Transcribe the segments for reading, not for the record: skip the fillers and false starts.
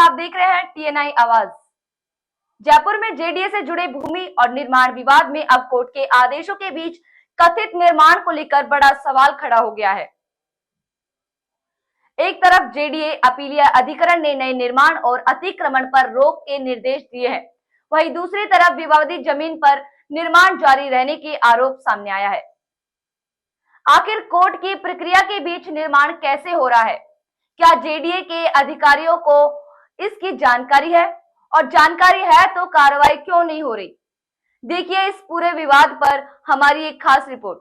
आप देख रहे हैं टीएनआई आवाज। जयपुर में जेडीए से जुड़े भूमि और निर्माण विवाद में अब कोर्ट के आदेशों के बीच कथित निर्माण को लेकर बड़ा सवाल खड़ा हो गया है। एक तरफ जेडीए अपीलीय अधिकरण ने नए निर्माण और अतिक्रमण पर रोक के निर्देश दिए हैं, वहीं दूसरी तरफ विवादित जमीन पर निर्माण जारी रहने के आरोप सामने आया है। आखिर कोर्ट की प्रक्रिया के बीच निर्माण कैसे हो रहा है? क्या जेडीए के अधिकारियों को इसकी जानकारी है? और जानकारी है तो कार्रवाई क्यों नहीं हो रही? देखिए इस पूरे विवाद पर हमारी एक खास रिपोर्ट।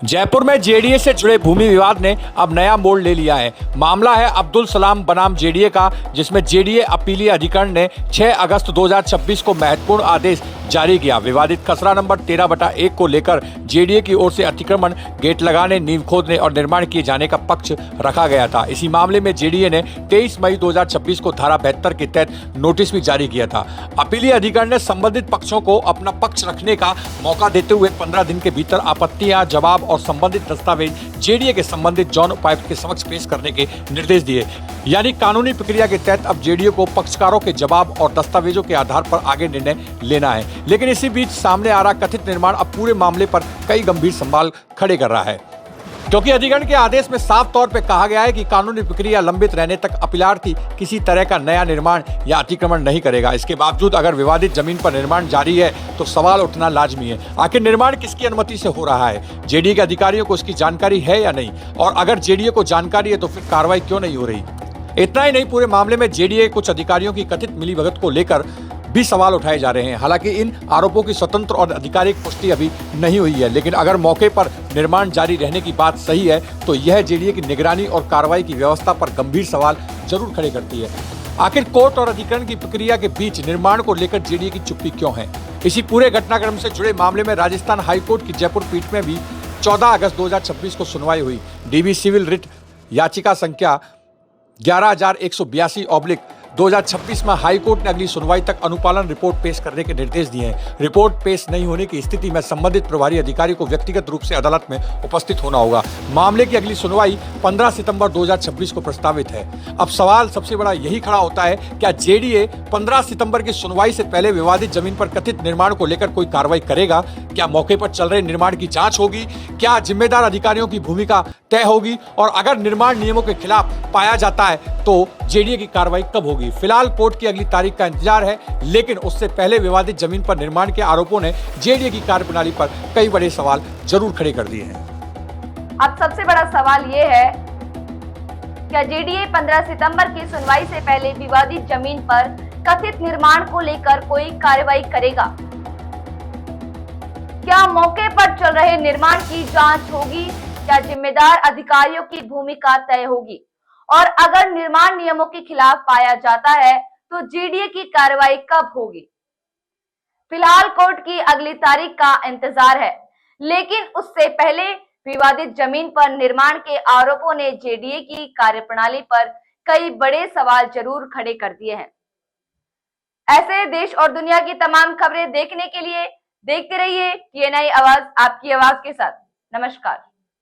जयपुर में जेडीए से जुड़े भूमि विवाद ने अब नया मोड़ ले लिया है। मामला है अब्दुल सलाम बनाम जेडीए का, जिसमें जेडीए अपीलीय अधिकरण ने 6 अगस्त 2026 को महत्वपूर्ण आदेश जारी किया। विवादित खसरा नंबर 13/1 को लेकर जेडीए की ओर से अतिक्रमण, गेट लगाने, नींव खोदने और निर्माण किए जाने का पक्ष रखा गया था। इसी मामले में जेडीए ने 23 मई 2026 को धारा 72 के तहत नोटिस भी जारी किया था। अपीलीय अधिकरण ने संबंधित पक्षों को अपना पक्ष रखने का मौका देते हुए 15 दिन के भीतर आपत्तियां, जवाब और संबंधित दस्तावेज जेडीए के संबंधित जोन उपायुक्त के समक्ष पेश करने के निर्देश दिए। यानी कानूनी प्रक्रिया के तहत अब जेडीए को पक्षकारों के जवाब और दस्तावेजों के आधार पर आगे निर्णय लेना है। लेकिन इसी बीच सामने आ रहा कथित निर्माण अब पूरे मामले पर कई गंभीर सवाल खड़े कर रहा है, क्योंकि अधिकरण के आदेश में साफ तौर पर कहा गया है कि कानूनी प्रक्रिया लंबित रहने तक अपीलार्थी किसी तरह का नया निर्माण या अतिक्रमण नहीं करेगा। इसके बावजूद अगर विवादित जमीन पर निर्माण जारी है तो सवाल उठना लाजमी है, आखिर निर्माण किसकी अनुमति से हो रहा है? जेडीए के अधिकारियों को इसकी जानकारी है या नहीं? और अगर जेडीए को जानकारी है तो फिर कार्रवाई क्यों नहीं हो रही? इतना ही नहीं, पूरे मामले में जेडीए कुछ अधिकारियों की कथित मिलीभगत को लेकर भी सवाल उठाए जा रहे हैं। हालांकि इन आरोपों की स्वतंत्र और आधिकारिक पुष्टि अभी नहीं हुई है, लेकिन अगर मौके पर निर्माण जारी रहने की बात सही है तो यह जेडीए की निगरानी और कार्रवाई की व्यवस्था पर गंभीर सवाल जरूर खड़े करती है। आखिर कोर्ट और अधिकरण की प्रक्रिया के बीच निर्माण को लेकर जेडीए की चुप्पी क्यों है? इसी पूरे घटनाक्रम से जुड़े मामले में राजस्थान हाईकोर्ट की जयपुर पीठ में भी 14 अगस्त 2026 को सुनवाई हुई। डीवी सिविल रिट याचिका संख्या 11182/2026 में हाईकोर्ट ने अगली सुनवाई तक अनुपालन रिपोर्ट पेश करने के निर्देश दिए हैं। रिपोर्ट पेश नहीं होने की स्थिति में संबंधित प्रभारी अधिकारी को व्यक्तिगत रूप से अदालत में उपस्थित होना होगा। मामले की अगली सुनवाई 15 सितंबर 2026 को प्रस्तावित है। अब सवाल सबसे बड़ा यही खड़ा होता है, क्या जेडीए 15 सितंबर की सुनवाई से पहले विवादित जमीन पर कथित निर्माण को लेकर कोई कार्रवाई करेगा? क्या मौके पर चल रहे निर्माण की जांच होगी? क्या जिम्मेदार अधिकारियों की भूमिका तय होगी? और अगर निर्माण नियमों के खिलाफ पाया जाता है तो जेडीए की कार्रवाई कब होगी? फिलहाल कोर्ट की अगली तारीख का इंतजार है, लेकिन उससे पहले विवादित जमीन पर निर्माण के आरोपों ने जेडीए की कार्यप्रणाली पर कई बड़े सवाल जरूर खड़े कर दिए हैं। अब सबसे बड़ा सवाल ये है, क्या जेडीए 15 सितंबर की सुनवाई से पहले विवादित जमीन पर कथित निर्माण को लेकर कोई कार्रवाई करेगा? क्या मौके पर चल रहे निर्माण की जांच होगी? क्या जिम्मेदार अधिकारियों की भूमिका तय होगी? और अगर निर्माण नियमों के खिलाफ पाया जाता है तो जेडीए की कार्रवाई कब होगी? फिलहाल कोर्ट की अगली तारीख का इंतजार है, लेकिन उससे पहले विवादित जमीन पर निर्माण के आरोपों ने जेडीए की कार्यप्रणाली पर कई बड़े सवाल जरूर खड़े कर दिए हैं। ऐसे देश और दुनिया की तमाम खबरें देखने के लिए देखते रहिए टीएनआई आवाज, आपकी आवाज के साथ। नमस्कार।